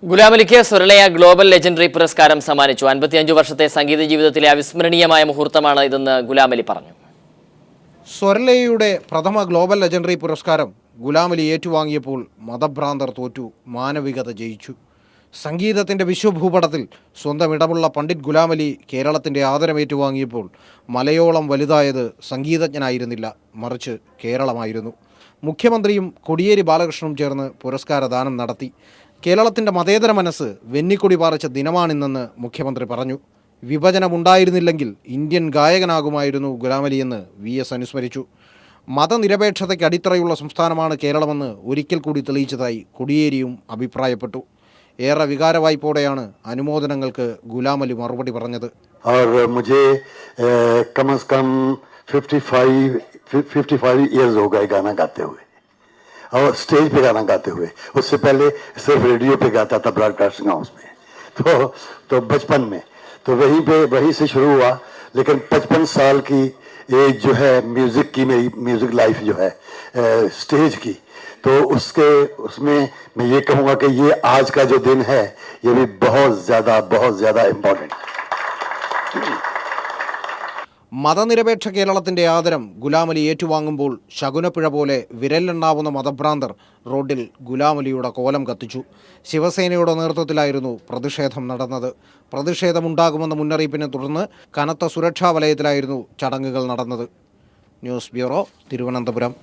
ഗുലാമലിക്ക് സ്വരലയ global legendary പുരസ്കാരം സമ്മാനിച്ചു. 55 വർഷത്തെ സംഗീത ജീവിതത്തിലെ അവിസ്മരണീയമായ മുഹൂർത്തമാണ് ഇതെന്ന് ഗുലാമലി പറഞ്ഞു. സ്വരലയയുടെ പ്രഥമ ഗ്ലോബൽ ലെജൻഡറി പുരസ്കാരം ഗുലാമലി ഏറ്റുവാങ്ങിയപ്പോൾ മതഭ്രാന്തർ തോറ്റു, മാനവികത ജയിച്ചു. സംഗീതത്തിൻ്റെ വിശ്വഭൂപടത്തിൽ സ്വന്തം ഇടമുള്ള പണ്ഡിറ്റ് ഗുലാമലി കേരളത്തിൻ്റെ ആദരം ഏറ്റുവാങ്ങിയപ്പോൾ മലയോളം വലുതായത് സംഗീതജ്ഞനായിരുന്നില്ല, മറിച്ച് കേരളമായിരുന്നു. മുഖ്യമന്ത്രിയും കോടിയേരി ബാലകൃഷ്ണനും ചേർന്ന് പുരസ്കാരദാനം നടത്തി. കേരളത്തിൻ്റെ മതേതര മനസ്സ് വെന്നിക്കൊടി പാറിച്ച ദിനമാണിന്നെന്ന് മുഖ്യമന്ത്രി പറഞ്ഞു. വിഭജനമുണ്ടായിരുന്നില്ലെങ്കിൽ ഇന്ത്യൻ ഗായകനാകുമായിരുന്നു ഗുലാമലിയെന്ന് VS അനുസ്മരിച്ചു. മതനിരപേക്ഷതയ്ക്ക് അടിത്തറയുള്ള സംസ്ഥാനമാണ് കേരളമെന്ന് ഒരിക്കൽ കൂടി തെളിയിച്ചതായി കോടിയേരിയും അഭിപ്രായപ്പെട്ടു. ഏറെ വികാരവായ്പോടെയാണ് അനുമോദനങ്ങൾക്ക് ഗുലാമലി മറുപടി പറഞ്ഞത്. 55 years हो गए गाना गाते हुए और स्टेज पे गाना गाते हुए. उससे पहले सिर्फ रेडियो पे गाता था, ब्रॉडकास्टिंग हाउस में. तो बचपन में तो वहीं से शुरू हुआ. लेकिन 55 साल की एज जो है म्यूजिक की, मेरी म्यूजिक लाइफ जो है स्टेज की, तो उसमें मैं ये कहूँगा कि ये आज का जो दिन है ये भी बहुत ज़्यादा इम्पोर्टेंट है. മതനിരപേക്ഷ കേരളത്തിൻ്റെ ആദരം ഗുലാമലി ഏറ്റുവാങ്ങുമ്പോൾ ശകുനപ്പിഴ പോലെ വിരലെണ്ണാവുന്ന മതഭ്രാന്തർ റോഡിൽ ഗുലാമലിയുടെ കോലം കത്തിച്ചു. ശിവസേനയുടെ നേതൃത്വത്തിലായിരുന്നു പ്രതിഷേധം നടന്നത്. പ്രതിഷേധമുണ്ടാകുമെന്ന മുന്നറിയിപ്പിനെ തുടർന്ന് കനത്ത സുരക്ഷാ വലയത്തിലായിരുന്നു ചടങ്ങുകൾ നടന്നത്. News bureau, Thiruvananthapuram.